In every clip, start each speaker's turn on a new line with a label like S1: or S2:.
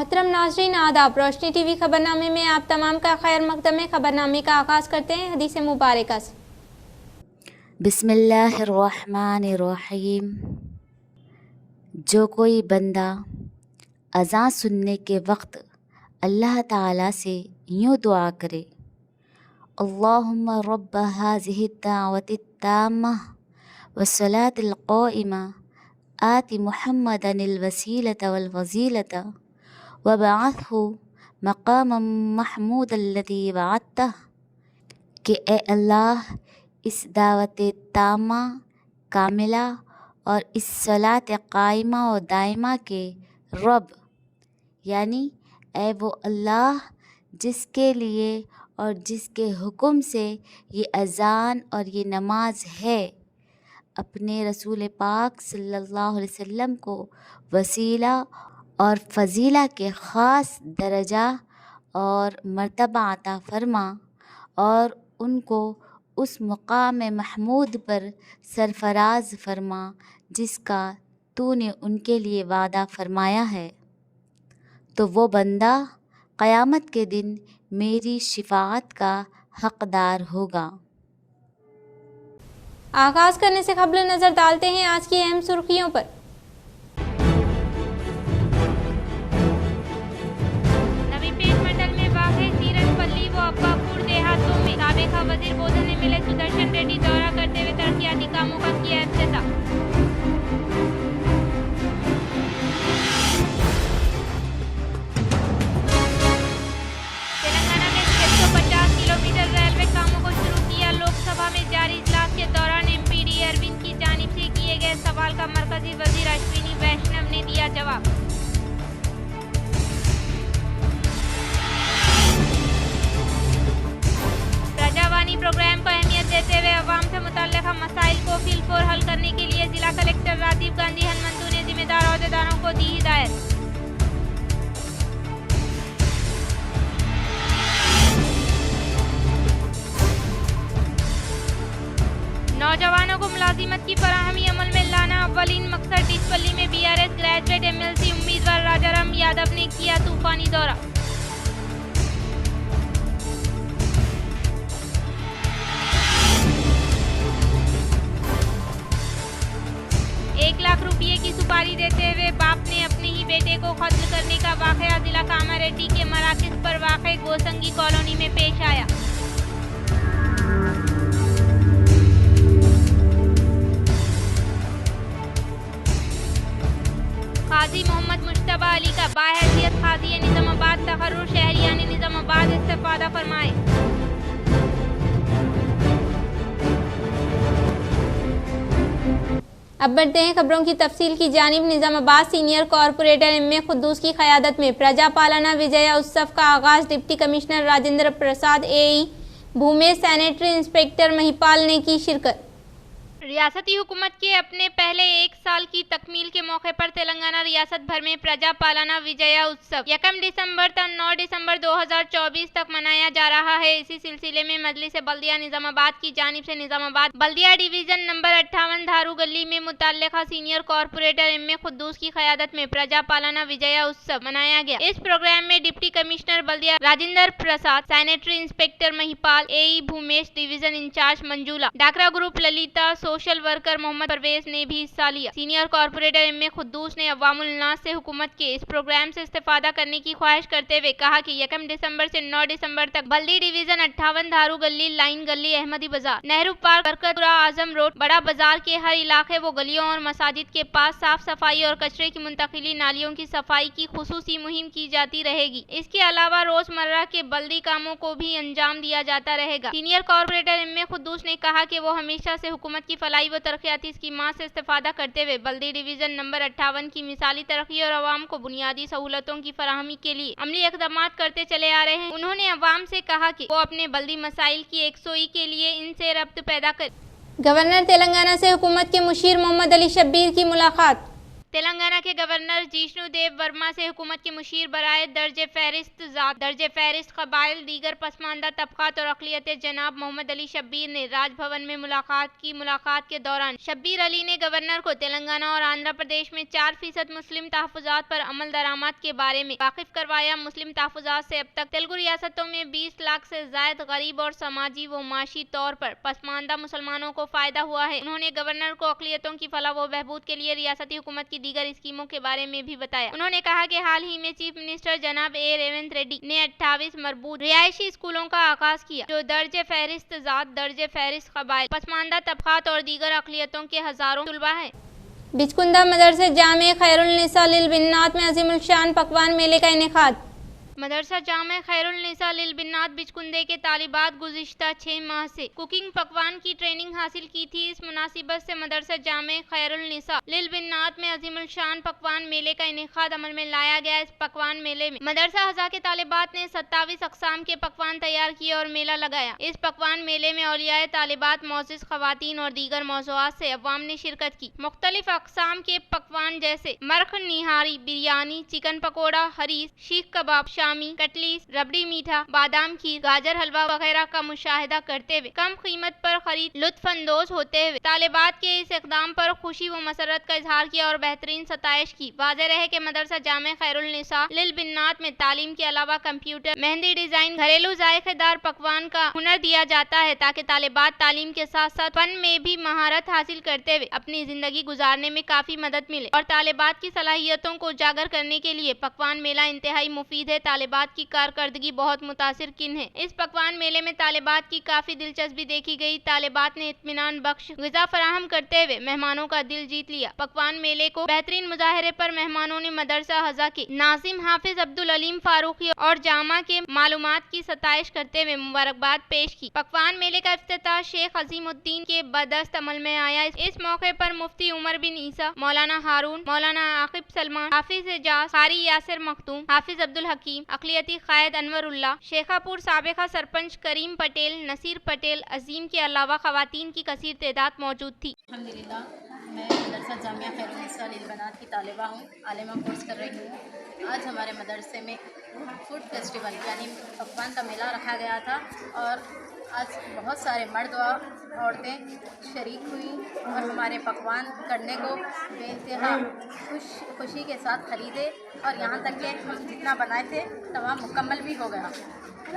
S1: मोहतरम नाज़रीन आदाब। रोशनी टीवी खबरनामे में आप तमाम का खैर मकदम में खबरनामे का आगाज़ करते हैं हदीस मुबारक से।
S2: बिस्मिल्लाहिर्रहमानिर्रहीम। जो कोई बंदा अज़ान सुनने के वक्त अल्लाह ताला से यूँ दुआ करे, अल्लाहुम्मा रब्ब हाज़िहि दावति ताम्मा वस्सलातिल क़ाइमा आति मुहम्मदनिल वसीलता वल फज़ीलता वबअथहु मक़ामम महमूदल्लज़ी वअदतह, कि ए अल्लाह इस दावत तामा कामिला और इस सलात कायमा और दायमा के रब, यानी ए वो अल्लाह जिसके लिए और जिसके हुक्म से ये अज़ान और ये नमाज है, अपने रसूल पाक सल्लल्लाहु अलैहि वसल्लम को वसीला और फ़ज़ीला के ख़ास दर्जा और मर्तबा अता फ़रमा और उनको उस मुक़ाम महमूद पर सरफराज फ़रमा जिसका तूने उनके लिए वादा फ़रमाया है, तो वो बंदा क़यामत के दिन मेरी शिफ़ाअत का हक़दार होगा।
S1: आगाज़ करने से कबल नज़र डालते हैं आज की अहम सुर्खियों पर।
S3: नवीपेट मंडल में वाक़े सीरनपल्ली व अब्बापुर देहातों में साबिक़ा वज़ीर बोधन एमएलए सुदर्शन रेड्डी दौरा करते हुए तरक्याती कामों का किया इफ्तिताह। तेलंगाना में 650 किलोमीटर रेलवे कामों को शुरू किया। लोकसभा में जारी इजलास के दौरान एमपीडी अरविंद की जानिब से किए गए सवाल का मरकजी वज़ीर अश्विनी वैष्णव ने दिया जवाब। प्रजावाणी प्रोग्राम को अहमियत देते हुए अवाम से मुतल्लिक़ा मसाइल को फिलफोर हल करने के लिए जिला कलेक्टर राजीव गांधी हनुमंतु ने जिम्मेदार अहदेदारों को दी हिदायत। नौजवानों को मुलाजिमत की फराहमी अमल में लाना अव्वलीन मकसद। डिचपल्ली में बीआरएस ग्रेजुएट एमएलसी उम्मीदवार राजाराम यादव ने किया तूफानी दौरा। ₹1,00,000 की सुपारी देते हुए बाप ने अपने ही बेटे को कत्ल करने का वाक़या जिला कामारेड्डी के मराकज़ पर वाक़े गोसंगी कॉलोनी में पेश आया। काजी मोहम्मद मुश्तबा अली का बाहैसियत काजी निज़ामाबाद तकर्रुर शहरियान निज़ामाबाद इस्तिफ़ादा फरमाए।
S1: अब बढ़ते हैं खबरों की तफसील की जानिब। Nizamabad senior corporator M A. Quddus की क़यादत में प्रजा पालना विजया उत्सव का आगाज़। Deputy commissioner Rajendra Prasad, A E. Bhumesh, sanitary inspector Mahipal ने की शिरकत।
S3: रियासती हुकूमत के अपने पहले 1 साल की तकमील के मौके पर तेलंगाना रियासत भर में प्रजा पालना विजया उत्सव 1 दिसंबर तक 9 दिसंबर 2024 तक मनाया जा रहा है। इसी सिलसिले में मजलिस बल्दिया निज़ामाबाद की जानिब से निज़ामाबाद बल्दिया डिवीज़न नंबर 58 धारू गली में मुतल्लिक़ा सीनियर कॉरपोरेटर एम.ए. खुद्दूस की क़यादत में प्रजा पालना विजया उत्सव मनाया गया। इस प्रोग्राम में डिप्टी कमिश्नर बल्दिया Rajendra Prasad, sanitary inspector Mahipal, A E. Bhumesh, division incharge Manjula, डाकरा group Lalitha, social worker Mohammad Parvez ने भी हिस्सा लिया। Senior corporator M A. खुद्दूस ने अवामुल नास से हुकूमत के इस प्रोग्राम से इस्तेफादा करने की ख्वाहिश करते हुए कहा कि 1 दिसंबर से 9 दिसंबर तक बल्दी डिवीजन 58 धारू गली, लाइन गली, अहमदी बाजार, नेहरू पार्क, बरकतपुरा, आजम रोड, बड़ा बाजार के हर इलाके व गलियों और मसाजिद के पास साफ सफाई और कचरे की मुंतकिली, नालियों की सफाई की खुसूसी मुहिम की जाती रहेगी। इसके अलावा रोजमर्रा के बल्दी कामों को भी अंजाम दिया जाता रहेगा। Senior corporator M A. खुद्दूस ने कहा कि वो हमेशा से हुकूमत की फलाई व तरक्याती स्कीमात से इस्तेफादा करते हुए बल्दी डिवीजन नंबर 58 की मिसाली तरक्की और अवाम को बुनियादी सहूलतों की फराहमी के लिए अमली इक़दामात करते चले आ रहे हैं। उन्होंने अवाम से कहा कि वो अपने बल्दी मसाइल की एकसोई के लिए इनसे रब्त पैदा कर।
S1: गवर्नर तेलंगाना से हुकूमत के मुशीर मोहम्मद अली शब्बीर की मुलाकात।
S3: تلنگانہ کے گورنر جیشنو دیو ورما سے حکومت کے مشیر برائے درج فہرست ذات، درج فہرست قبائل، دیگر پسماندہ طبقات اور اقلیتیں جناب محمد علی شبیر نے راج بھون میں ملاقات کے دوران شبیر علی نے گورنر کو تلنگانہ اور آندھرا پردیش میں 4% مسلم تحفظات پر عمل درآمد کے بارے میں واقف کروایا۔ مسلم تحفظات سے اب تک تلگو ریاستوں میں 20 لاکھ سے زائد غریب اور سماجی و معاشی طور پر پسماندہ مسلمانوں کو فائدہ ہوا ہے۔ انہوں نے گورنر کو اقلیتوں کی فلاح و بہبود کے لیے ریاستی حکومت کی دیگر اسکیموں کے بارے میں بھی بتایا۔ انہوں نے کہا کہ حال ہی میں چیف منسٹر جناب اے ریونت ریڈی نے 28 مربوط رہائشی اسکولوں کا آغاز کیا، جو درج فہرست ذات، درج فہرست قبائل، پسماندہ طبقات اور دیگر اقلیتوں کے ہزاروں طلباء ہیں۔
S1: بچکندا مدرسہ جامع خیر النساء للبنات میں عظیم الشان پکوان میلے کا انعقاد۔
S3: مدرسہ جامع خیر النساء للبنات بچکندے کے طالبات گزشتہ 6 ماہ سے کوکنگ پکوان کی ٹریننگ حاصل کی تھی۔ اس مناسبت سے مدرسہ جامع خیر النساء للبنات میں عظیم الشان پکوان میلے کا انعقاد عمل میں لایا گیا۔ اس پکوان میلے میں مدرسہ اعضاء کے طالبات نے 27 اقسام کے پکوان تیار کیے اور میلہ لگایا۔ اس پکوان میلے میں اولیاء طالبات، معزز خواتین اور دیگر موضوعات سے عوام نے شرکت کی۔ مختلف اقسام کے پکوان جیسے مرغ نہاری، بریانی، چکن پکوڑا، حریص، سیخ کباب، شامی کٹلیس، ربڑی میٹھا، بادام کھیر، گاجر حلوہ وغیرہ کا مشاہدہ کرتے ہوئے کم قیمت پر خرید لطف اندوز ہوتے ہوئے طالبات کے اس اقدام پر خوشی و مسرت کا اظہار کیا اور بہترین ستائش کی۔ واضح رہے کہ مدرسہ جامع خیر النساء للبنات میں تعلیم کے علاوہ کمپیوٹر، مہندی ڈیزائن، گھریلو ذائقے دار پکوان کا ہنر دیا جاتا ہے تاکہ طالبات تعلیم کے ساتھ ساتھ فن میں بھی مہارت حاصل کرتے ہوئے اپنی زندگی گزارنے میں کافی مدد ملے اور طالبات کی صلاحیتوں کو اجاگر کرنے کے لیے پکوان میلہ انتہائی مفید ہے۔ طالبات کی کارکردگی بہت متاثر کن ہے۔ اس پکوان میلے میں طالبات کی کافی دلچسپی دیکھی گئی۔ طالبات نے اطمینان بخش غذا فراہم کرتے ہوئے مہمانوں کا دل جیت لیا۔ پکوان میلے کو بہترین مظاہرے پر مہمانوں نے مدرسہ اعضاء کے ناظم حافظ عبدالعلیم فاروقی اور جامعہ کے معلومات کی ستائش کرتے ہوئے مبارکباد پیش کی۔ پکوان میلے کا افتتاح شیخ عظیم الدین کے بدست عمل میں آیا۔ اس موقع پر مفتی عمر بن عیسیٰ، مولانا ہارون، مولانا عاقب سلمان، حافظ اعجاز، قاری یاسر مختوم، حافظ عبدالحکیم، اقلیتی قائد انور اللہ، شیخا پور سابقہ سرپنچ کریم پٹیل، نصیر پٹیل، عظیم کے علاوہ خواتین کی کثیر تعداد موجود تھی۔
S4: الحمدللہ میں مدرسہ جامعہ خیر النساء للبنات کی طالبہ ہوں، عالمہ کورس کر رہی ہوں۔ آج ہمارے مدرسے میں فوڈ فیسٹیول یعنی پکوان کا میلہ رکھا گیا تھا اور آج بہت سارے مرد اور عورتیں شریک ہوئیں اور ہمارے پکوان کرنے کو بے انتہا خوشی کے ساتھ خریدے اور یہاں تک کہ ہم جتنا بنائے تھے تمام مکمل بھی ہو گیا۔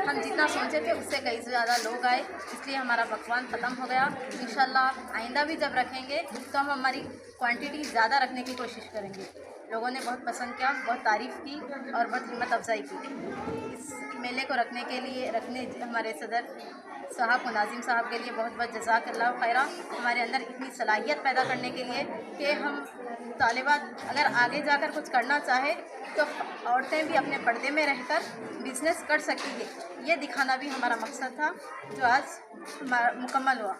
S4: ہم جتنا سوچے تھے اس سے کئی سے زیادہ لوگ آئے، اس لیے ہمارا پکوان ختم ہو گیا۔ انشاءاللہ آئندہ بھی جب رکھیں گے تو ہم ہماری کوانٹٹی زیادہ رکھنے کی کوشش کریں گے۔ لوگوں نے بہت پسند کیا، بہت تعریف کی اور بہت ہمت افزائی کی۔ اس میلے کو رکھنے ہمارے صدر صاحب کو، ناظم صاحب کے لیے بہت بہت جزاک اللہ خیرہ، ہمارے اندر اتنی صلاحیت پیدا کرنے کے لیے کہ ہم طالبات اگر آگے جا کر کچھ کرنا چاہے تو عورتیں بھی اپنے پردے میں رہ کر بزنس کر سکتی ہے، یہ دکھانا بھی ہمارا مقصد تھا جو آج مکمل ہوا۔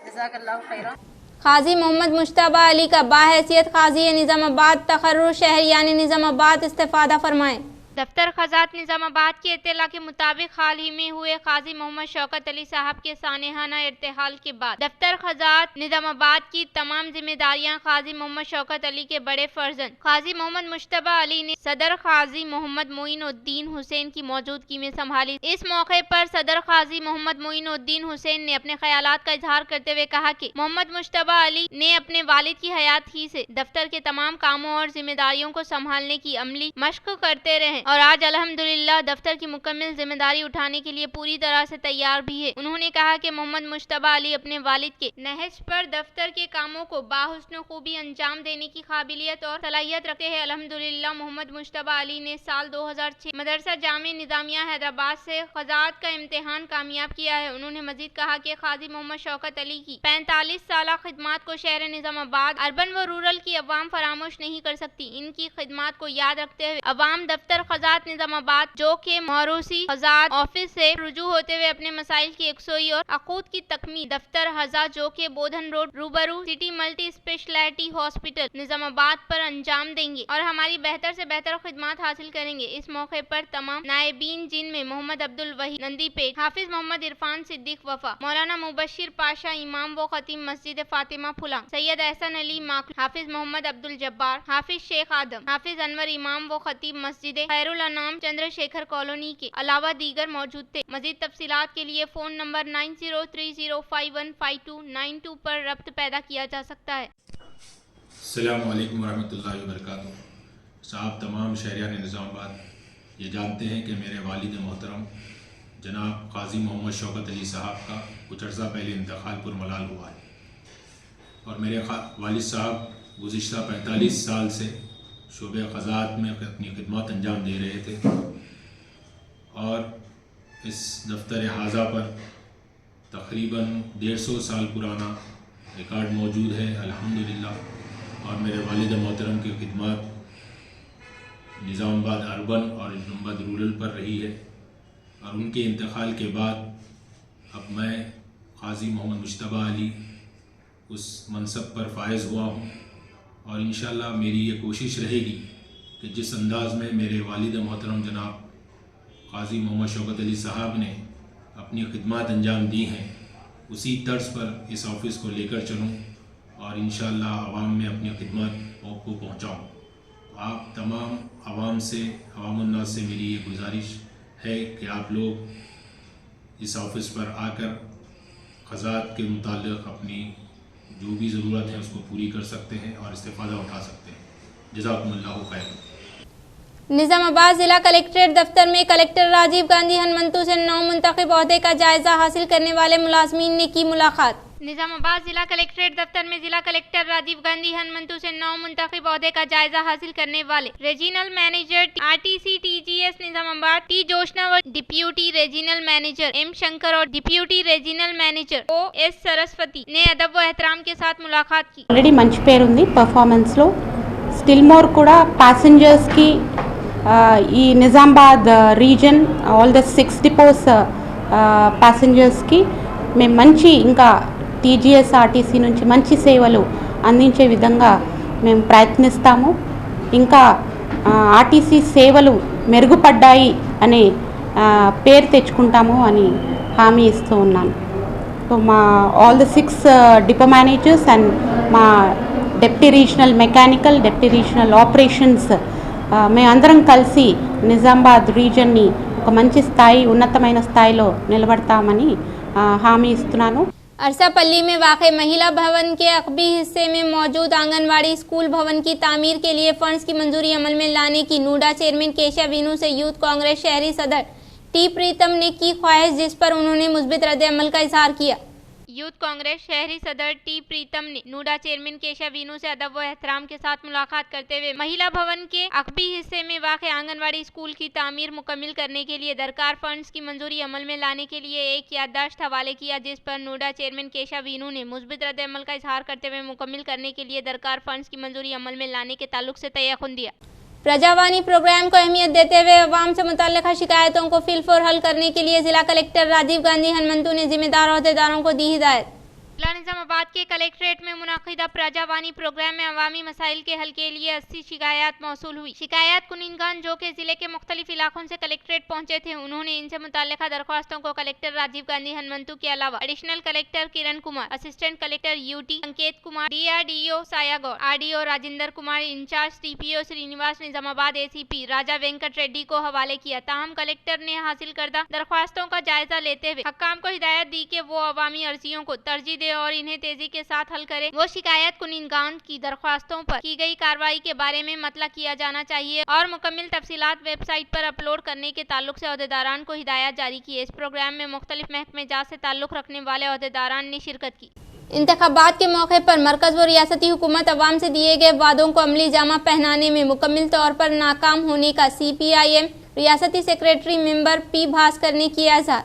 S4: جزاک اللہ خیرہ۔
S1: قاضی محمد مشتبہ علی کا باحیثیت قاضی نظام آباد تقرر شہریان نظام آباد استفادہ فرمائیں۔
S3: دفتر خزات نظام آباد کی اطلاع کے مطابق حال ہی میں ہوئے قاضی محمد شوکت علی صاحب کے سانحانہ ارتحال کے بعد دفتر خزات نظام آباد کی تمام ذمہ داریاں قاضی محمد شوکت علی کے بڑے فرزند قاضی محمد مشتبہ علی نے صدر قاضی محمد معین الدین حسین کی موجودگی میں سنبھالی۔ اس موقع پر صدر قاضی محمد معین الدین حسین نے اپنے خیالات کا اظہار کرتے ہوئے کہا کہ محمد مشتبہ علی نے اپنے والد کی حیات ہی سے دفتر کے تمام کاموں اور ذمہ داریوں کو سنبھالنے کی عملی مشق کرتے رہے اور آج الحمدللہ دفتر کی مکمل ذمہ داری اٹھانے کے لیے پوری طرح سے تیار بھی ہے۔ انہوں نے کہا کہ محمد مشتبہ علی اپنے والد کے نہج پر دفتر کے کاموں کو باحسن خوبی انجام دینے کی قابلیت اور صلاحیت رکھتے ہیں۔ الحمدللہ محمد مشتبہ علی نے سال 2006 مدرسہ جامع نظامیہ حیدرآباد سے قضات کا امتحان کامیاب کیا ہے۔ انہوں نے مزید کہا کہ قاضی محمد شوکت علی کی 45 سالہ خدمات کو شہر نظام آباد، اربن و رورل کی عوام فراموش نہیں کر سکتی۔ ان کی خدمات کو یاد رکھتے ہوئے عوام دفتر हजात निजामाबाद जो के मोरूसी हजात ऑफिस से रुजू होते हुए अपने मसाइल की यकसोई और अकूत की तकमी दफ्तर हजात जो के बोधन रोड रूबरू city multi speciality hospital Nizamabad पर अंजाम देंगे और हमारी बेहतर से बेहतर खिदमत हासिल करेंगे। इस मौके पर तमाम नायबीन जिनमें मोहम्मद अब्दुल वही नंदीपेट, हाफिज मोहम्मद इरफान सिद्दीक वफा, मौलाना मुबशिर पाशा इमाम व खतीब मस्जिद फातिमा फुलांग, सैयद एहसन अली माकलू, हाफिज मोहम्मद अब्दुल जब्बार, हाफिज शेख आदम, हाफिज अनवर इमाम व खतीब मस्जिद खैरुल अनाम चंद्रशेखर कॉलोनी के अलावा दीगर मौजूद थे। मजीद तफसीलात के लिए फ़ोन नंबर 9030515292 पर रब्त पैदा किया जा सकता है।
S5: अस्सलामु अलैकुम वरहमतुल्लाहि वबरकातुहू। साहब तमाम शहरियान निज़ामाबाद ये जानते हैं कि मेरे वालिद मोहतरम जनाब काजी मोहम्मद शौकत अली साहब का कुछ अर्सा पहले इंतकाल पुरमलाल हुआ है और मेरे वालिद साहब गुज़िश्ता 45 साल से शोबे क़ज़ात में अपनी खिदमत अंजाम दे रहे थे और इस दफ्तर हाजा पर तकरीबन 150 साल पुराना रिकॉर्ड मौजूद है अल्हम्दुलिल्लाह। और मेरे वालिद मोहतरम की खिदमत निज़ामाबाद अर्बन और निज़ामाबाद रूरल पर रही है और उनके इंतकाल के बाद अब मैं काजी मोहम्मद मुश्तबा अली उस मनसब पर फायज़ हुआ हूँ और इंशाअल्लाह मेरी ये कोशिश रहेगी कि जिस अंदाज़ में मेरे वालिद मोहतरम जनाब काजी मोहम्मद शौकत अली साहब ने अपनी खिदमत अंजाम दी हैं उसी तर्ज पर इस ऑफ़िस को लेकर चलूँ और इंशाअल्लाह आवाम में अपनी खिदमत को पहुँचाऊँ। आप तमाम आवाम से अवामुन्नास से मेरी ये गुजारिश है कि आप लोग इस ऑफ़िस पर आकर क़ज़ात के मुताल्लिक़ अपनी जो भी ज़रूरत है उसको पूरी कर सकते हैं और इस्तिफ़ादा उठा सकते हैं। जज़ाकुमुल्लाहु खैर।
S1: निजामाबाद जिला कलेक्ट्रेट दफ्तर में कलेक्टर राजीव गांधी हनमंतु से नौ मुंतखब ओहदे का जायजा हासिल करने वाले मुलाजमीन ने की मुलाकात।
S3: निजामाबाद जिला कलेक्ट्रेट दफ्तर में जिला कलेक्टर राजीव गांधी हनमंतु से 9 मुंतखब ओहदे का जायजा हासिल करने वाले regional manager RTC TGS Nizamabad T Joshna व deputy regional manager M Shankar और deputy regional manager O S Saraswati ने अदब व एहतराम के साथ मुलाकात की।
S6: ఆల్రెడీ మంచి పేరు ఉంది పర్ఫార్మెన్స్ లో స్టిల్ మోర్ కూడా ప్యాసింజర్స్ కి ఈ Nizamabad reason all the 6 depots passengers కి మేము మంచి ఇంకా టీజీఎస్ ఆర్టీసీ నుంచి మంచి సేవలు అందించే విధంగా మేము ప్రయత్నిస్తాము। ఇంకా ఆర్టీసీ సేవలు మెరుగుపడ్డాయి అనే పేరు తెచ్చుకుంటాము అని హామీ ఇస్తూ ఉన్నాను। సో మా all the 6 depot managers and మా deputy regional mechanical deputy regional operations మేమందరం కలిసి నిజామాబాద్ రీజన్ని ఒక మంచి స్థాయి ఉన్నతమైన స్థాయిలో నిలబడతామని హామీ ఇస్తున్నాను।
S1: अरसापल्ली में वाक़े महिला भवन के अक़बी हिस्से में मौजूद आंगनवाड़ी स्कूल भवन की तामीर के लिए फंड्स की मंजूरी अमल में लाने की नूडा चेयरमैन केशा वीनू से यूथ कांग्रेस शहरी सदर टी प्रीतम ने की ख्वाहिश, जिस पर उन्होंने मुस्बित रद्द अमल का इजहार किया। यूथ कांग्रेस शहरी सदर टी प्रीतम ने नूडा चेयरमैन केशा वीनू से अदब व एहतराम के साथ मुलाकात करते हुए महिला भवन के अक़बी हिस्से में वाक़े आंगनवाड़ी स्कूल की तामीर मुकम्मिल करने के लिए दरकार फंड्स की मंजूरी अमल में लाने के लिए एक याददाश्त हवाले किया, जिस पर नूडा चेयरमैन केशा वीनू ने मुस्बित रद्द अमल का इजहार करते हुए मुकम्मिल करने के लिए दरकार फंड्स की मंजूरी अमल में लाने के ताल्लुक से तयक़ुन दिया। प्रजावाणी प्रोग्राम को अहमियत देते हुए अवाम से मुतल्लिक़ा शिकायतों को फिलफौर हल करने के लिए जिला कलेक्टर राजीव गांधी हनमंतु ने जिम्मेदार ओहदेदारों को दी हिदायत। जिला निजामाबाद के कलेक्ट्रेट में मुनाकिदा प्रजावाणी प्रोग्राम में अवामी मसाइल के हल के लिए 80 शिकायत मौसूल हुई। शिकायत कुनिनगान जो के जिले के मुख्तलिफ इलाकों से कलेक्ट्रेट पहुंचे थे, उन्होंने इनसे मुताल्लिका दरख्वास्तों को कलेक्टर राजीव गांधी हनमंतु के अलावा additional collector Kiran Kumar, assistant collector यूटी संकेत कुमार, DRDO सायागौर, RDO Rajendra Kumar, incharge TPO Srinivas, Nizamabad ACP Raja Venkat Reddy को हवाले किया। ताहम कलेक्टर ने हासिल करदा दरख्वास्तों का जायजा लेते हुए हक्काम को हिदायत दी कि वो अवामी अर्जियों को तरजीह और इन्हें तेजी के साथ हल करें। वो शिकायत कुनिनगान की दरख्वास्तों पर की गई कार्रवाई के बारे में मतला किया जाना चाहिए और मुकम्मल तफसीलात वेबसाइट पर अपलोड करने के ताल्लुक से अहदेदारान को हिदायत जारी की। इस प्रोग्राम में मुख्तलिफ महकमे जात से ताल्लुक रखने वाले अहदेदारान ने शिरकत की। इंतखाबात के मौके पर मरकज व रियासती हुकूमत अवाम से दिए गए वादों को अमली जामा पहनाने में मुकम्मल तौर पर नाकाम होने का CPIM रियासती सेक्रेटरी मेंबर P भास्कर ने किया इजहार।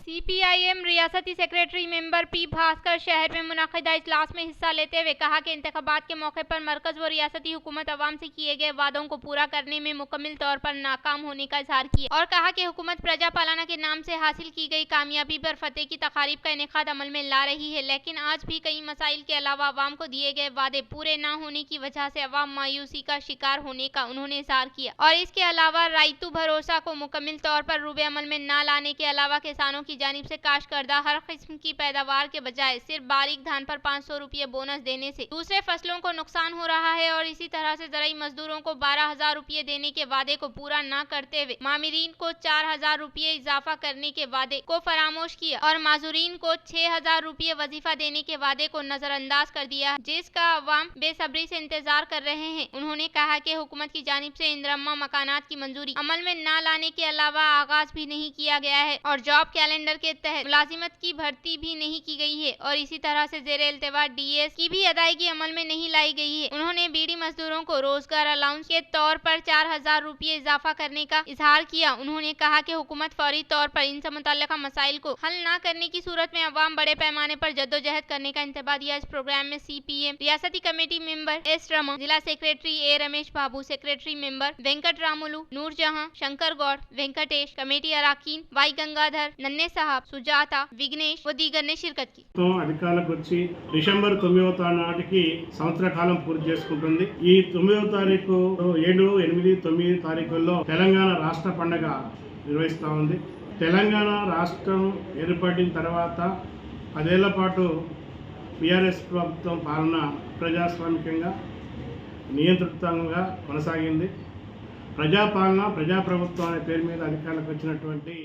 S3: CPIM रियासती सेक्रेटरी मेंबर P भास्कर शहर में मुनाकिदा इजलास में हिस्सा लेते हुए कहा कि इंतखाबात के मौके पर मरकज व रियासती हुकूमत अवाम से किए गए वादों को पूरा करने में मुकम्मल तौर पर नाकाम होने का इजहार किया और कहा कि हुकूमत प्रजा पालना के नाम से हासिल की गई कामयाबी पर फतेह की तकारीब का इनेकाद अमल में ला रही है, लेकिन आज भी कई मसाइल के अलावा अवाम को दिए गए वादे पूरे न होने की वजह से अवाम मायूसी का शिकार होने का उन्होंने इजहार किया और इसके अलावा रायतू भरोसा को मुकम्मल तौर पर रूबे अमल में न लाने के अलावा किसानों की जानिब से काश्त करदा हर किस्म की पैदावार के बजाय सिर्फ बारीक धान पर 500 रुपये बोनस देने से दूसरे फसलों को नुकसान हो रहा है और इसी तरह से ज़राई मजदूरों को 12,000 रुपये देने के वादे को पूरा न करते हुए मामिरीन को 4,000 रुपये इजाफा करने के वादे को फरामोश किया और माजूरीन को 6,000 रुपये वजीफा देने के वादे को नजरअंदाज कर दिया, जिसका अवाम बेसब्री से इंतजार कर रहे हैं। उन्होंने कहा कि हुकूमत की जानिब से इंदरम्मा मकानात की मंजूरी अमल में न लाने के अलावा आगाज भी नहीं किया गया है और जॉब कैलेंडर के तहत मुलाजिमत की भर्ती भी नहीं की गई है और इसी तरह से ज़ेरे इल्तिवा DS की भी अदायगी अमल में नहीं लाई गई है। उन्होंने बीड़ी मजदूरों को रोजगार अलाउंस के तौर पर 4,000 रुपये इजाफा करने का इजहार किया। उन्होंने कहा कि हुकूमत फौरी तौर पर इनसे मुतल्लिका मसाइल को हल न करने की सूरत में अवाम बड़े पैमाने पर जद्दोजहद करने का इंतबाह दिया। इस प्रोग्राम में CPM रियासती कमेटी मेंबर S रमा, जिला secretary A Ramesh Babu, secretary member Venkat Ramulu, Noor Jahan, Shankar Goud, Venkatesh, committee अराकीन Y गंगाधर, नन्हे साहब, सुजाता, विघ्नेश व दीगर ने शिरकत की।
S7: అధికారులకు వచ్చి డిసెంబర్ 9వ నాటికి సంవత్సర కాలం పూర్తి చేసుకుంటుంది. ఈ 9వ తారీఖు 7, 8, 9 తారీఖుల్లో తెలంగాణ రాష్ట్ర పండుగ నిర్వహిస్తూ ఉంది. తెలంగాణ రాష్ట్రం ఏర్పడిన తర్వాత 10 ఏళ్ల పాటు BRS ప్రభుత్వం పాలన ప్రజాస్వామికంగా నియంత్రితంగా కొనసాగింది. ప్రజాపాలన ప్రజాప్రభుత్వం అనే పేరు మీద అధికారులకు వచ్చినటువంటి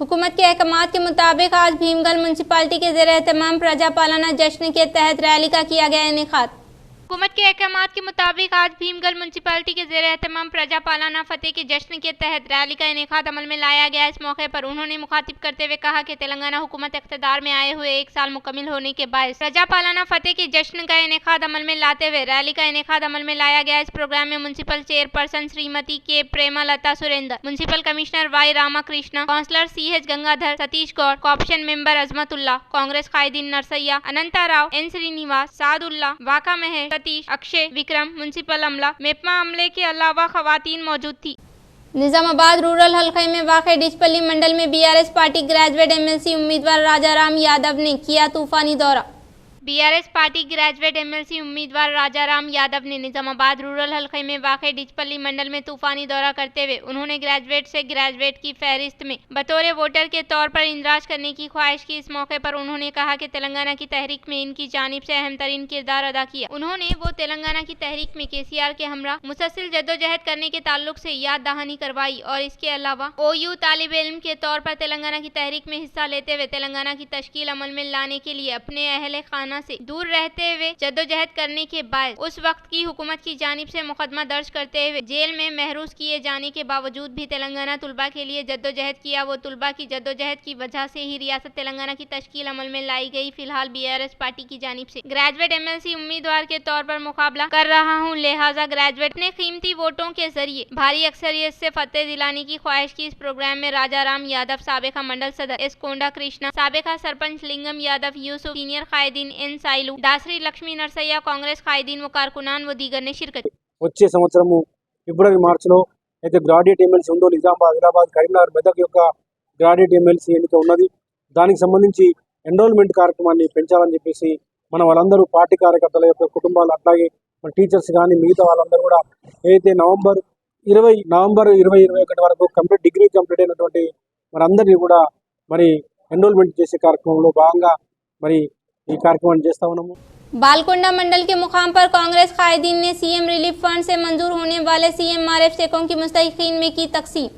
S1: हुकूमत के अहकामात के मुताबिक आज भीमगल म्यूनसिपालिटी के ज़ेरे एहतमाम प्रजा पालना जश्न के तहत रैली का किया गया इनेकाद।
S3: हुकूमत के अहकामात के मुताबिक आज भीमगल म्यूनसिपालिटी के ज़ेरे एहतमाम प्रजा पालना फतेह के जश्न के तहत रैली का इनेकाद अमल में लाया गया। इस मौके पर उन्होंने मुखातिब करते हुए कहा कि तेलंगाना हुकूमत इख्तिदार में आए हुए 1 साल मुकम्मिल होने के बाद प्रजा पालना फतेह के जश्न का इनेकाद अमल में लाते हुए रैली का इनेकाद अमल में लाया गया। इस प्रोग्राम में municipal chairperson Shrimati K Premalatha Surendra, municipal commissioner Y Ramakrishna, councillor CH Gangadhar, Satish Goud, corporation member Azmatullah, Congress कायदीन नरसैया, अनंता राव, N श्रीनिवास, सादुल्ला, वाका महेश, सतीश, अक्षय, विक्रम, म्यूनसिपल अमला, मेपमा अमले के अलावा खवातीन मौजूद थी।
S1: निजामाबाद रूरल हल्के में वाक़े डिचपल्ली मंडल में BRS पार्टी ग्रेजुएट MLC उम्मीदवार राजाराम यादव ने किया तूफानी दौरा।
S3: BRS पार्टी ग्रेजुएट MLC उम्मीदवार राजाराम यादव ने निजामाबाद रूरल हल्के में वाक़े डिचपल्ली मंडल में तूफानी दौरा करते हुए उन्होंने ग्रेजुएट से ग्रेजुएट की फहरिस्त में बतौर वोटर के तौर पर इंदराज करने की ख्वाहिश की। इस मौके पर उन्होंने कहा कि तेलंगाना की तहरीक में इनकी जानिब से अहम तरीन किरदार अदा किया। उन्होंने वो तेलंगाना की तहरीक में KCR के हमरा मुसलसल जद्दोजहद करने के ताल्लुक से याद दहानी करवाई और इसके अलावा OU तालिब इल्म के तौर पर तेलंगाना की तहरीक में हिस्सा लेते हुए तेलंगाना की तश्कील अमल में लाने के लिए अपने अहले खाना से दूर रहते हुए जद्दोजहद करने के बाद उस वक्त की हुकूमत की जानिब से मुकदमा दर्ज करते हुए जेल में महरूस किए जाने के बावजूद भी तेलंगाना तुलबा के लिए जद्दोजहद किया। वो तुलबा की जद्दोजहद की वजह से ही रियासत तेलंगाना की तश्कील अमल में लाई गई। फिलहाल BRS पार्टी की जानिब से ग्रेजुएट MLC उम्मीदवार के तौर पर मुकाबला कर रहा हूँ, लिहाजा ग्रेजुएट अपने कीमती वोटों के जरिए भारी अक्सरियत से फतेह दिलाने की ख्वाहिश की। इस प्रोग्राम में राजाराम यादव, साबिका मंडल सदर S कोंडा कृष्णा, साबिका सरपंच लिंगम यादव, यूसुफ, सीनियर कायदीन N साइलू, दासरी लक्ष्मी नरसయ్య, कांग्रेस कायदीन व कारकुनान व दीगर ने शिरकत।
S8: వచ్చే సంవత్సరము ఫిబ్రవరి మార్చిలో అయితే గ్రాడ్యుయేట్ ఎమ్మెల్సీ ఉందో నిజామాబాద్, ఆదిలాబాద్, కరీంనగర్, మెదక్ యొక్క గ్రాడ్యుయేట్ ఎమ్మెల్సీ ఎన్నిక ఉన్నది. దానికి సంబంధించి ఎన్రోల్మెంట్ కార్యక్రమాన్ని పెంచాలని చెప్పేసి మన వాళ్ళందరూ పార్టీ కార్యకర్తల యొక్క కుటుంబాలు అట్లాగే మన టీచర్స్ కానీ మిగతా వాళ్ళందరూ కూడా ఏదైతే నవంబర్ 2021 వరకు డిగ్రీ కంప్లీట్ అయినటువంటి మనందరినీ కూడా మరి ఎన్రోల్మెంట్ చేసే కార్యక్రమంలో భాగంగా మరి ఈ కార్యక్రమాన్ని చేస్తా ఉన్నాము।
S1: बालकोंडा मंडल के मुकाम पर कांग्रेस कायदीन ने CM रिलीफ फंड से मंजूर होने वाले CMRF चेकों की मुस्तहिकीन में की तकसीम।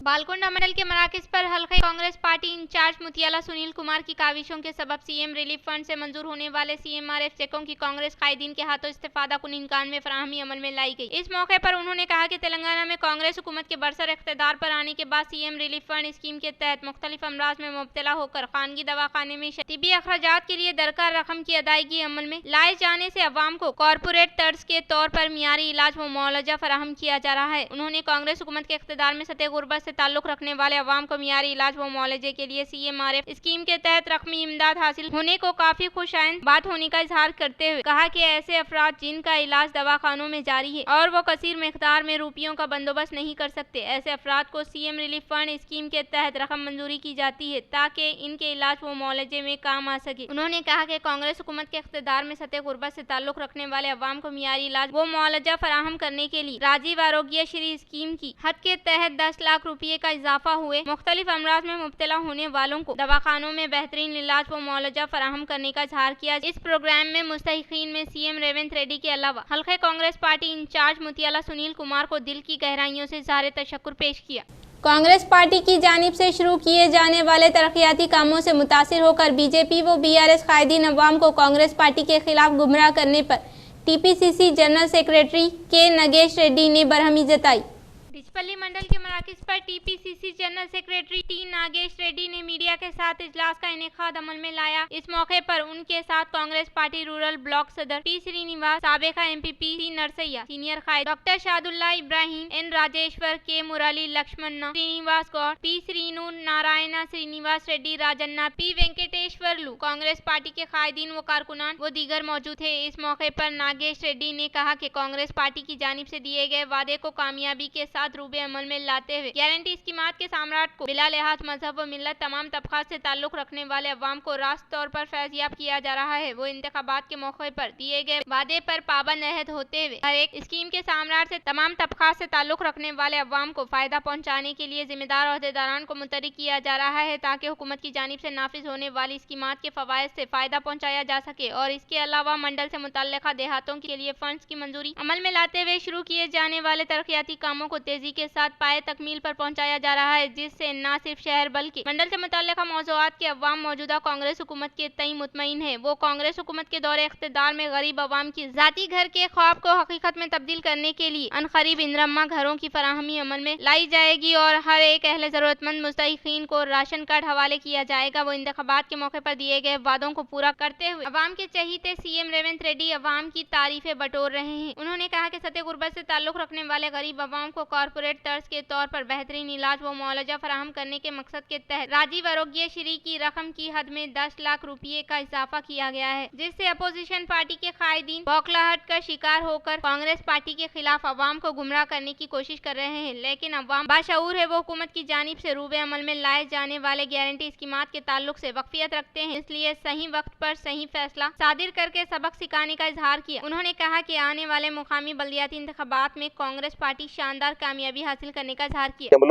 S3: बालकोंडा मंडल के मराकज पर हल्के कांग्रेस पार्टी इंचार्ज मुतियाला सुनील कुमार की काविशों के सबब CM रिलीफ फंड से मंजूर होने वाले CMRF चेकों की कांग्रेस कायदीन के हाथों इस्तेफादा कुन इनकान में फराहमी अमल में लाई गई। इस मौके पर उन्होंने कहा कि तेलंगाना में कांग्रेस हुकूमत के बरसर इख्तिदार पर आने के बाद CM रिलीफ फंड स्कीम के तहत मुख्तलिफ अमराज में मुब्तला होकर खानगी दवाखाने में तिबी अखराजात के लिए दरकार रकम की अदायगी अमल में लाए जाने से अवाम को कॉरपोरेट तर्ज के तौर पर मियारी इलाज व मुआवजा फराहम किया जा रहा है। उन्होंने कांग्रेस हुकूमत के इख्तिदार में सतह गुर्बत से ताल्लुक रखने वाले अवाम को मियारी इलाज व मुआवजे के लिए CMRF स्कीम के तहत रकमी इमदाद हासिल होने को काफी खुशाइन बात होने का इजहार करते हुए कहा कि ऐसे अफराद जिनका इलाज दवाखानों में जारी है और वो कसीर मिकदार में रुपयों का बंदोबस्त नहीं कर सकते, ऐसे अफराद को CM रिलीफ फंड स्कीम के तहत रकम मंजूरी की जाती है ताकि इनके इलाज व मुआवजे में काम आ सके। उन्होंने कहा कि कांग्रेस हुकूमत के इख्तिदार में सतह गुर्बत से ताल्लुक रखने वाले अवाम को मियारी इलाज व मुआवजा फराहम करने के लिए राजीव आरोग्य श्री स्कीम की हद के तहत 10 लाख रुपये का इजाफा हुए मुख्तलिफ अमराज में मुब्तला होने वालों को दवाखानों में बेहतरीन इलाज व मुआवजा फराहम करने का इजहार किया। इस प्रोग्राम में मुस्तहिकीन में CM रेवंत रेड्डी के अलावा हल्के कांग्रेस पार्टी इंचार्ज मुतियाला सुनील कुमार को दिल की गहराइयों से इज़हार तशक्कुर पेश किया।
S1: कांग्रेस पार्टी की जानिब से शुरू किए जाने वाले तरक्याती कामों से मुतासिर होकर बीजेपी व BRS कायदीन अवाम को कांग्रेस पार्टी के खिलाफ गुमराह करने पर TPCC जनरल सेक्रेटरी के नगेश रेड्डी ने बरहमी जताई।
S3: डिचपल्ली मंडल के मराकज पर TPCC general secretary T Nagesh Reddy ने मीडिया के साथ इजलास का इनेकाद अमल में लाया। इस मौके पर उनके साथ कांग्रेस पार्टी रूरल ब्लॉक सदर P श्रीनिवास, साबिका MPP C नरसैया, सीनियर कायद doctor Shadullah Ibrahim, N Rajeshwar, K Murali, Lakshmana, Srinivas Goud, P Srinu, Narayana, Srinivas Reddy, Rajanna, P Venkateshwarlu, Congress party के कायदीन व कारकुनान व दीगर मौजूद थे। इस मौके पर नागेश रेड्डी ने कहा कि कांग्रेस पार्टी की जानिब से दिए गए वादे को कामयाबी के साथ रूबे अमल में लाते हुए गारंटी स्कीमात के सम्राट को बिला लिहाज मजहब व मिल्लत तमाम तबकात से ताल्लुक रखने वाले अवाम को रास्त तौर पर फैज़याब किया जा रहा है। वो इंतखाबात के मौके पर दिए गए वादे पर पाबंद अहद होते हुए हर एक स्कीम के सम्राट से तमाम तबकात से ताल्लुक रखने वाले अवाम को फायदा पहुँचाने के लिए जिम्मेदार अहदेदारान को मुतरिक किया जा रहा है ताकि हुकूमत की जानिब से नाफिज होने वाली स्कीमात के फवायद से फायदा पहुँचाया जा सके और इसके अलावा मंडल से मुतल्लिका देहातों के लिए फंड्स की मंजूरी अमल में लाते हुए शुरू किए जाने वाले तरक्याती कामों को तेजी के साथ पाए तकमील पर पहुंचाया जा रहा है, जिससे न सिर्फ शहर बल्कि मंडल से मुतल्लिका मौज़ूआत के अवाम मौजूदा कांग्रेस हुकूमत के तई मुतमईन है। वो कांग्रेस हुकूमत के दौरे इख्तिदार में गरीब अवाम की जाती घर के ख्वाब को हकीकत में तब्दील करने के लिए अनकरीब इंदिरम्मा घरों की फराहमी अमल में लाई जाएगी और हर एक अहले ज़रूरतमंद मुस्तहिकीन को राशन कार्ड हवाले किया जाएगा। वो इंतखाबात के मौके पर दिए गए वादों को पूरा करते हुए अवाम के चहीते CM रेवंत रेड्डी अवाम की तारीफें बटोर रहे हैं। उन्होंने कहा कि सतह गुर्बत से ताल्लुक रखने वाले गरीब अवाम को कॉरपोरेट तर्ज के तौर पर बेहतरीन इलाज व मुआवजा फराहम करने के मकसद के तहत राजीव आरोग्य श्री की रकम की हद में 10 लाख रुपये का इजाफा किया गया है, जिससे अपोजिशन पार्टी के कायदीन बौखलाहट का शिकार होकर कांग्रेस पार्टी के खिलाफ अवाम को गुमराह करने की कोशिश कर रहे हैं। लेकिन अवाम बाशऊर है, वो हुकूमत की जानिब से रूबे अमल में लाए जाने वाले गारंटी स्कीमात के ताल्लुक से वक्फियत रखते हैं, इसलिए सही वक्त पर सही फैसला सादिर करके सबक सिखाने का इजहार किया। उन्होंने कहा कि आने वाले मुकामी बल्दियाती इंतखाबात में कांग्रेस पार्टी शानदार कामयाबी हासिल करने का इजहार किया।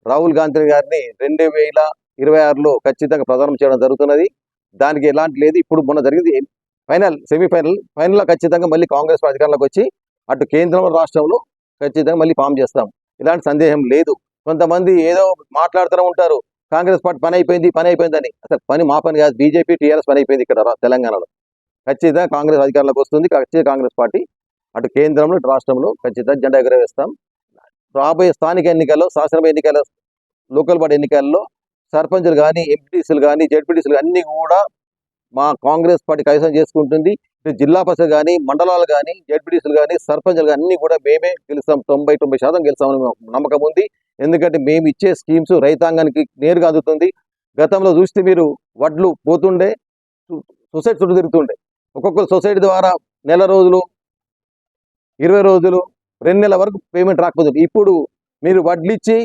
S9: రాహుల్ గాంధీ గారిని 2026లో ఖచ్చితంగా ప్రధానం చేయడం జరుగుతున్నది. దానికి ఎలాంటి లేదు. ఇప్పుడు మొన్న జరిగింది సెమీఫైనల్లో ఖచ్చితంగా మళ్ళీ కాంగ్రెస్ అధికారంలోకి వచ్చి అటు కేంద్రంలో రాష్ట్రంలో ఖచ్చితంగా మళ్ళీ ఫామ్ చేస్తాం. ఇలాంటి సందేహం లేదు. కొంతమంది ఏదో మాట్లాడుతూ ఉంటారు, కాంగ్రెస్ పార్టీ పని అయిపోయిందని. అసలు పని మా పని కాదు, బీజేపీ TRS పని అయిపోయింది ఇక్కడ తెలంగాణలో. ఖచ్చితంగా కాంగ్రెస్ అధికారంలోకి వస్తుంది. ఖచ్చితంగా కాంగ్రెస్ పార్టీ అటు కేంద్రంలో ఇటు రాష్ట్రంలో ఖచ్చితంగా జెండా ఎగరవేస్తాం. రాబోయే స్థానిక ఎన్నికల్లో, శాసనసభ ఎన్నికల, లోకల్ బాడీ ఎన్నికల్లో సర్పంచులు కానీ, ఎంపీటీసీలు కానీ, జెడ్పీటీసీలు అన్నీ కూడా మా కాంగ్రెస్ పార్టీ కైవసం చేసుకుంటుంది. ఇటు జిల్లా పరిషత్ కానీ, మండలాలు కానీ, జెడ్పీటీసీలు కానీ, సర్పంచులు కానీ అన్నీ కూడా మేమే గెలుస్తాం. 90% గెలుస్తామని నమ్మకం ఉంది. ఎందుకంటే మేము ఇచ్చే స్కీమ్స్ రైతాంగానికి నేరుగా అందుతుంది. గతంలో చూస్తే మీరు వడ్లు పోతుండే, సొసైటీ చుట్టూ తిరుగుతుండే. ఒక్కొక్క సొసైటీ ద్వారా నెల రోజులు, 20 రోజులు, 2 నెలల వరకు పేమెంట్ రాకపోతుంది. ఇప్పుడు మీరు వడ్లు ఇచ్చి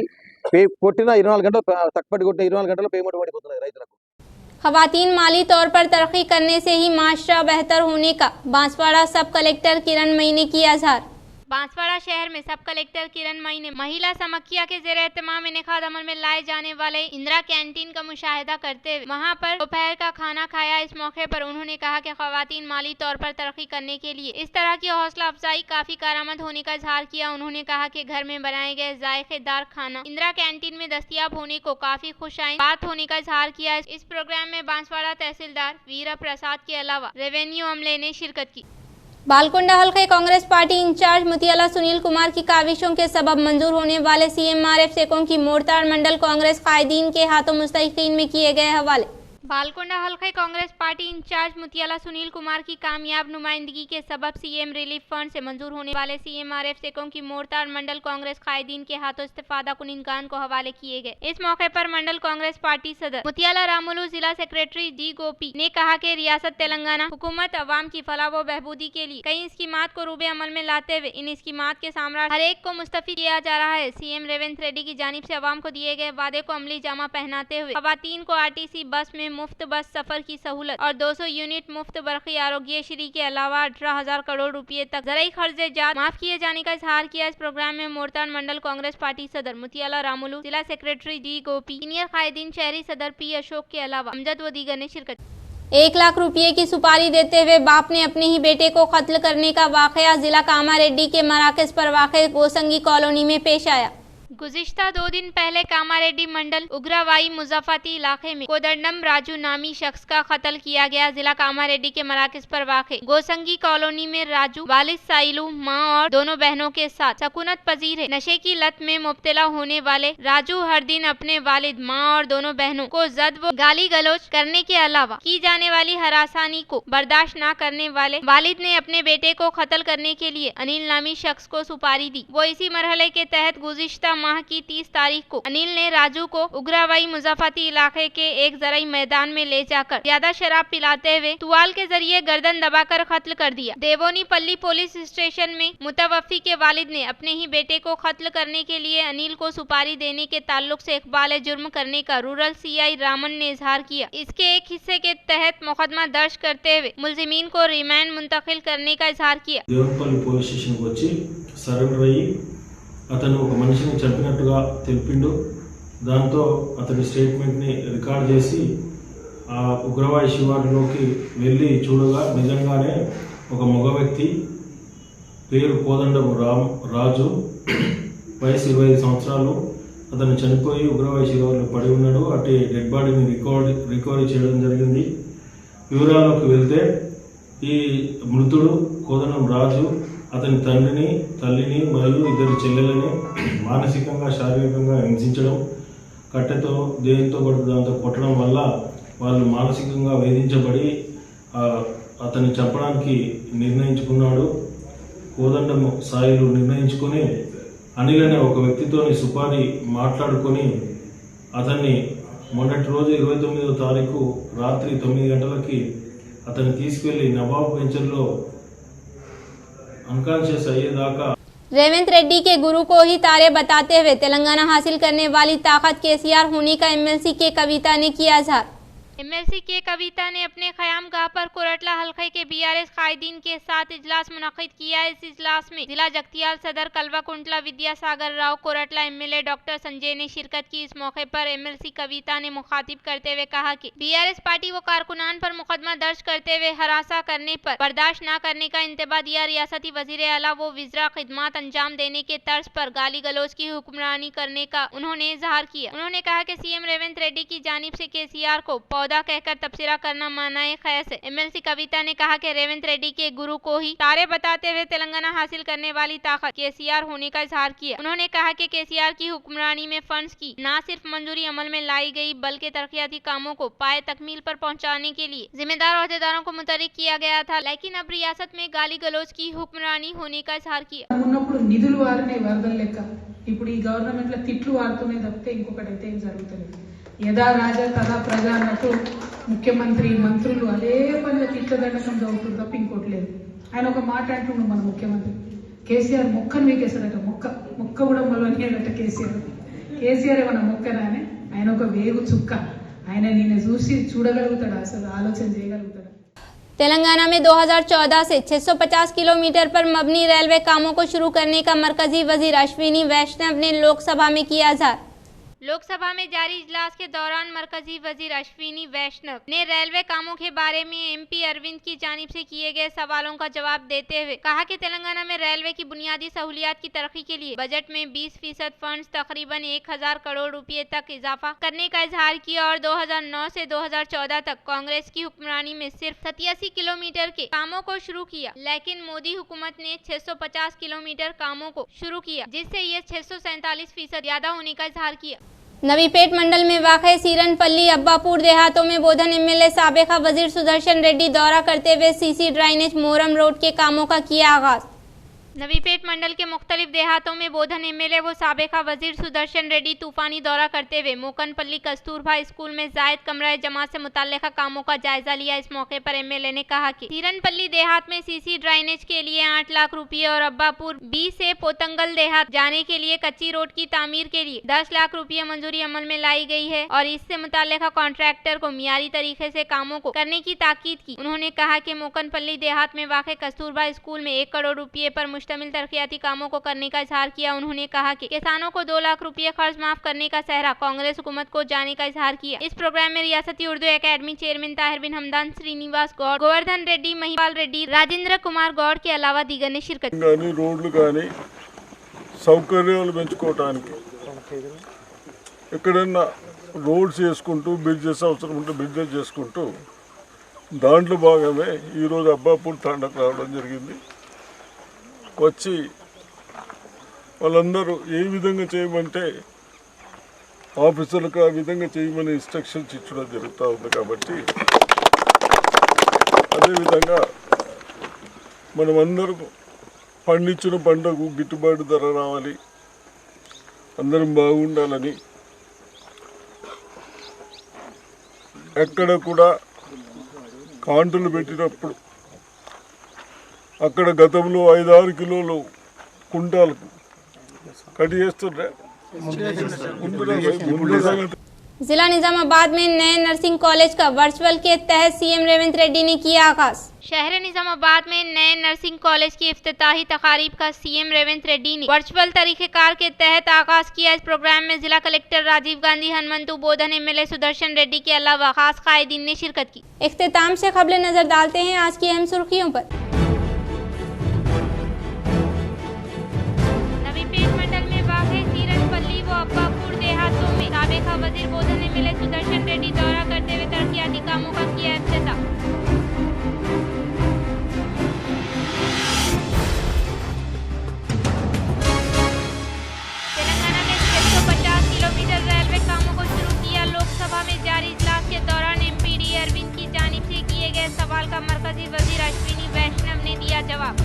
S9: కొట్టిన 24 గంటలు, తక్కువ కొట్టిన 24 గంటల్లో పేమెంట్ పడిపోతుంది రైతులకు.
S1: खवातीन माली तौर पर तरक्की करने से ही माशरा बेहतर होने का बांसवाड़ा सब कलेक्टर किरण मई ने किया इजहार।
S3: बांसवाड़ा शहर में सब कलेक्टर किरण मई ने महिला समख्या के ज़ेर एहतमाम इनेकाद अमल में लाए जाने वाले इंदिरा कैंटीन का मुशाहिदा करते हुए वहां पर दोपहर का खाना खाया। इस मौके पर उन्होंने कहा कि खवातीन माली तौर पर तरक्की करने के लिए इस तरह की हौसला अफजाई काफ़ी कारआमद होने का इजहार किया। उन्होंने कहा कि घर में बनाए गए जायकेदार खाना इंदिरा कैंटीन में दस्तियाब होने को काफ़ी खुशाइन बात होने का इजहार किया। इस प्रोग्राम में बांसवाड़ा तहसीलदार वीरा प्रसाद के अलावा रेवेन्यू अमले ने शिरकत की।
S1: बालकुंडा हल्के कांग्रेस पार्टी इंचार्ज मुतियाला सुनील कुमार की काविशों के सबब मंजूर होने वाले CMRF सेकों की मोड़ताड़ मंडल कांग्रेस कायदीन के हाथों मुस्तहिकीन में किए गए हवाले।
S3: बालकोंडा हल्के कांग्रेस पार्टी इंचार्ज मुतियाला सुनील कुमार की कामयाब नुमाइंदगी के सबब सीएम रिलीफ फंड से मंजूर होने वाले सीएमआरएफ चेकों की मोरताड़ मंडल कांग्रेस कायदीन के हाथों इस्तीफादा कुनिनगान को हवाले किए गए। इस मौके पर मंडल कांग्रेस पार्टी सदर मुतियाला रामुलू, जिला सेक्रेटरी डी गोपी ने कहा कि रियासत तेलंगाना हुकूमत अवाम की फलाह व बहबूदी के लिए कई स्कीमात को रूबे अमल में लाते हुए इन स्कीमात के सामराट हर एक को मुस्तफीद किया जा रहा है। सीएम रेवंत रेड्डी की जानिब से अवाम को दिए गए वादे को अमली जामा पहनाते हुए खवातीन को आरटीसी बस में मुफ्त बस सफर की सहूलत और 200 यूनिट मुफ्त बरकी आरोग्य श्री के अलावा 18,000 करोड़ रुपए तक ज़राई खर्चे जात माफ किए जाने का इजहार किया। इस प्रोग्राम में मोरताड़ मंडल कांग्रेस पार्टी सदर मुतियाला रामुलू, जिला सेक्रेटरी डी गोपी, सीनियर कायदीन शहरी सदर पी अशोक के अलावा अमजद व दीगर ने शिरकत।
S1: 1 लाख रुपए की सुपारी देते हुए बाप ने अपने ही बेटे को कत्ल करने का वाकया जिला कामारेड्डी के मराकज पर वाक़ गोसंगी कॉलोनी में पेश आया।
S3: गुज़िश्ता 2 दिन पहले कामारेड्डी मंडल उग्रवाई मुजफ्फती इलाके में कोदंडम राजू नामी शख्स का कत्ल किया गया। जिला कामारेड्डी के मराकज पर वाक़े गोसंगी कॉलोनी में राजू वालिद साइलू, मां और दोनों बहनों के साथ सकूनत पजीर है। नशे की लत में मुब्तला होने वाले राजू हर दिन अपने वालिद, मां और दोनों बहनों को जद व गाली गलौज करने के अलावा की जाने वाली हरासानी को बर्दाश्त न करने वाले वालिद ने अपने बेटे को कत्ल करने के लिए अनिल नामी शख्स को सुपारी दी। वो इसी मरहले के तहत गुज़िश्ता माह की 30 तारीख को अनिल ने राजू को उग्रवाई मुजफ्फती इलाके के एक ज़राई मैदान में ले जाकर ज्यादा शराब पिलाते हुए तुआल के जरिए गर्दन दबाकर कत्ल कर दिया। देवोनी पल्ली पुलिस स्टेशन में मुतवफ्फी के वालिद ने अपने ही बेटे को कत्ल करने के लिए अनिल को सुपारी देने के ताल्लुक से इकबाल जुर्म करने का रूरल सीआई रामन ने इजहार किया। इसके एक हिस्से के तहत मुकदमा दर्ज करते हुए मुलजिमीन को रिमांड मुंतकिल करने का इजहार किया।
S10: దేవనపల్లి పోలీస్ స్టేషన్కి వచ్చి సరెండర్ అయ్యి అతను ఒక మనిషిని చంపినట్టుగా తెలిపిండు. దాంతో అతని స్టేట్మెంట్ని రికార్డ్ చేసి ఆ ఉగ్రవాయి శివారులోకి వెళ్ళి చూడగా నిజంగానే ఒక మగ వ్యక్తి పేరు కోదండము రాజు, వయసు 25 సంవత్సరాలు, అతను చనిపోయి ఉగ్రవాయి శివారులో పడి ఉన్నాడు. అటు డెడ్ బాడీని రికవరీ చేయడం జరిగింది. వివరాల్లోకి వెళ్తే ఈ మృతుడు కోదండం రాజు అతని తండ్రిని, తల్లిని మరియు 2 చెల్లెలని మానసికంగా, శారీరకంగా హింసించడం, కట్టెతో దేనితో పడితే దాంతో కొట్టడం వల్ల వాళ్ళు మానసికంగా వేధించబడి అతన్ని చంపడానికి నిర్ణయించుకున్నాడు. కోదండము సాయిలు నిర్ణయించుకొని అనిల్ అనే ఒక వ్యక్తితోని సుపారి మాట్లాడుకొని అతన్ని మొన్నటి రోజు 29వ తారీఖు రాత్రి 9 గంటలకి అతన్ని తీసుకెళ్లి నవాబ్ వెంచర్లో अनकॉन्शियस अयेदाका
S1: रेवंत रेड्डी के गुरु को ही तारे बताते हुए तेलंगाना हासिल करने वाली ताकत केसीआर होने का एमएलसी के कविता ने किया इजहार।
S3: एमएलसी के कविता ने अपने क़याम गाह पर कोरटला हल्के के बीआरएस कायदीन के साथ इजलास मुनक़िद किया। इस इजलास में जिला जगतियाल सदर कलवा कुंटला विद्यासागर राव, कोरटला एमएलए डॉक्टर संजय ने शिरकत की। इस मौके पर एमएलसी कविता ने मुखातिब करते हुए कहा कि बीआरएस पार्टी व कारकुनान पर मुकदमा दर्ज करते हुए हरासा करने पर बर्दाश्त न करने का इंतबा दिया। रियासती वजीर आला वो विजरा खिदमात अंजाम देने के तर्ज पर गाली गलौज की हुक्मरानी करने का उन्होंने इजहार किया। उन्होंने कहा कि सीएम रेवंत रेड्डी की जानिब से केसीआर को पौधा कहकर तबसरा करना मानाए खैस है। एमएलसी कविता ने कहा कि रेवंत रेड्डी के गुरु को ही तारे बताते हुए तेलंगाना हासिल करने वाली ताकत केसीआर होने का इजहार किया। उन्होंने कहा कि केसीआर की हुक्मरानी में फंड्स की न सिर्फ मंजूरी अमल में लाई गई बल्कि तरक्याती कामों को पाए तकमील पर पहुंचाने के लिए जिम्मेदार अहदेदारों को मुतरिक किया गया था, लेकिन अब रियासत में गाली गलौज की हुक्मरानी होने का इजहार किया।
S11: నిధులు వారినే వరదల లెక్క ఇప్పుడు ఈ గవర్నమెంట్ లో తిట్లు వాడుతూనే తప్పితే ఇంకొకటి అయితే ఏం జరుగుతలేదు. యదా రాజా తదా ప్రజా అన్నట్టు ముఖ్యమంత్రి, మంత్రులు అదే పనిగా తిట్ల దండకం చదువుతుంది తప్ప ఇంకోటి లేదు. ఆయన ఒక మాట అంటుండు మన ముఖ్యమంత్రి, కేసీఆర్ మొక్కను వీకేస్తాడట, మొక్క కూడా మొలవనియాడట కేసీఆర్ ఏమన్నా మొక్కనా అని. ఆయన ఒక వేగు చుక్క, ఆయన నిన్ను చూసి చూడగలుగుతాడా, అసలు ఆలోచన చేయగలుగుతాడా?
S1: तेलंगाना में 2014 से 650 किलोमीटर पर मबनी रेलवे कामों को शुरू करने का मरकजी वजीर अश्विनी वैष्णव ने लोकसभा में किया इजहार।
S3: लोकसभा में जारी इजलास के दौरान मरकजी वजीर अश्विनी वैष्णव ने रेलवे कामों के बारे में एमपी अरविंद की जानिब से किए गए सवालों का जवाब देते हुए कहा कि तेलंगाना में रेलवे की बुनियादी सहूलियात की तरक्की के लिए बजट में 20% फंड्स तकरीबन 1000 करोड़ रुपए तक इजाफा करने का इजहार किया और 2009 से 2014 तक कांग्रेस की हुक्मरानी में सिर्फ 87 किलोमीटर के कामों को शुरू किया, लेकिन मोदी हुकूमत ने 650 किलोमीटर कामों को शुरू किया, जिससे ये 647% ज्यादा होने का इजहार किया।
S1: नवीपेट मंडल में वाक़ सीरनपल्ली अब्बापुर देहातों में बोधन एमएलए साबिका वजीर सुदर्शन रेड्डी दौरा करते हुए सीसी ड्राइनेज मोरम रोड के कामों का किया आगाज।
S3: नवीपेट मंडल के मुख्तलिफ देहातों में बोधन एमएलए व साबिका वजीर सुदर्शन रेड्डी तूफानी दौरा करते हुए मोकनपल्ली कस्तूरबा स्कूल में जायद कमरा जमात से मुताल्लिका कामों का जायजा लिया। इस मौके पर एमएलए ने कहा कि सीरनपल्ली देहात में सीसी ड्राइनेज के लिए 8 लाख रुपये और अब्बापुर बी से पोतंगल देहात जाने के लिए कच्ची रोड की तामीर के लिए 10 लाख रुपये मंजूरी अमल में लाई गई है और इससे मुताल्लिका कॉन्ट्रैक्टर को मियारी तरीके से कामों को करने की ताकीद की। उन्होंने कहा कि मोकनपल्ली देहात में वाक़ कस्तूरबा स्कूल में 1 करोड़ रुपये पर मुश्तमिल तरक्याती कामों को करने का इजहार किया। उन्होंने कहा कि किसानों को 2 लाख रुपये कर्ज माफ करने का सहरा कांग्रेस हुकूमत को जाने का इजहार किया। इस प्रोग्राम में रियासती उर्दू एकेडमी चेयरमैन ताहिर बिन हमदान, श्रीनिवास गौड़, गोवर्धन रेड्डी, महिपाल रेड्डी, राजेंद्र कुमार गौड़ के अलावा दीगर ने शिरकत की।
S12: రోడ్లు కానీ సౌకర్యాలు పెంచుకోవడానికి ఎక్కడన్నా రోడ్స్ చేసుకుంటూ బ్రిడ్జెస్ అవసరం ఉంటే బ్రిడ్జెస్ చేసుకుంటూ దాంట్లో భాగమే ఈరోజు అబ్బాపూర్ తాండకు రావడం జరిగింది. వచ్చి వాళ్ళందరూ ఏ విధంగా చేయమంటే ఆఫీసర్లకు ఆ విధంగా చేయమని ఇన్స్ట్రక్షన్స్ ఇచ్చడం జరుగుతూ ఉంది. కాబట్టి అదేవిధంగా మనమందరం పండించిన పంటకు గిట్టుబాటు ధర రావాలి, అందరం బాగుండాలని ఎక్కడ కూడా కాంటులు పెట్టినప్పుడు అక్కడ గతంలో 5-6 కిలోలు కుంటాలకు కట్ చేస్తుంటే
S1: जिला निजामाबाद में नए नर्सिंग कॉलेज का वर्चुअल के तहत सीएम रेवंत रेड्डी ने किया आगाज।
S3: शहर निजामाबाद में नए नर्सिंग कॉलेज की इफ्तिताही तकारीब का सीएम रेवंत रेड्डी ने वर्चुअल तरीक़ेकार के तहत आगाज किया। इस प्रोग्राम में जिला कलेक्टर राजीव गांधी, हनुमंतु, बोधन एमएलए सुदर्शन रेड्डी के अलावा खास कायदीन ने शिरकत की। इख्तिताम से खबरें नजर डालते हैं आज की अहम सुर्खियों पर। नवीपेट मंडल में वाक़ सीरनपल्ली व अब्बापुर देहातों में साबिका वजीर बोधन एमएलए सुदर्शन रेड्डी दौरा करते हुए तरक्याती कामों का किया इफ्तिताह। तेलंगाना में 650 किलोमीटर रेलवे कामों को शुरू किया। लोकसभा में जारी इजलास के दौरान एमपीडी अरविंद की जानिब से किए गए सवाल का मरकजी वजीर अश्विनी वैष्णव ने दिया जवाब।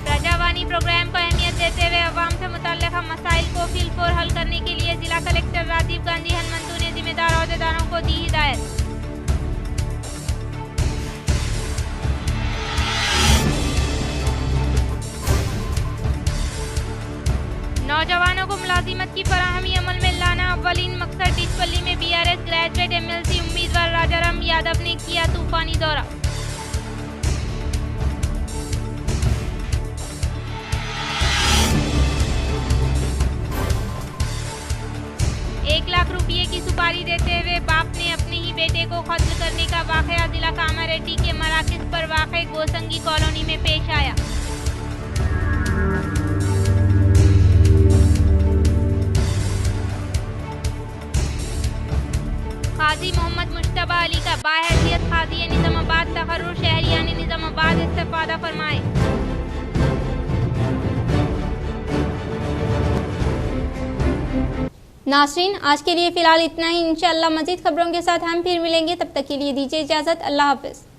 S3: प्रजावाणी प्रोग्राम को अहमियत देते हुए अवाम से मुतल्लिका मसाइल को फिलफोर हल करने के लिए जिला कलेक्टर राजीव गांधी, हनुमंतु ने जिम्मेदार अहदेदारों को दी हिदायत। नौजवानों को मुलाजिमत की फराहमी अमल में लाना अव्वलीन मकसद। डिचपल्ली में बीआरएस ग्रेजुएट एमएलसी उम्मीदवार राजाराम यादव ने किया तूफानी दौरा। 1 लाख रुपये की सुपारी देते हुए बाप ने अपने ही बेटे को कत्ल करने का वाकया जिला कामारेड्डी के मराकज पर वाक़ गोसंगी कॉलोनी में पेश आया। काजी मोहम्मद मुश्तबा अली का बाहैसियत काजी निजामाबाद तकर्रुर शहरियान निजामाबाद इस्तीफा फरमाए। नाज़रीन, आज के लिए फ़िलहाल इतना ही। इंशाअल्लाह मज़ीद खबरों के साथ हम फिर मिलेंगे। तब तक के लिए दीजिए इजाज़त। अल्लाह हाफ़िज़।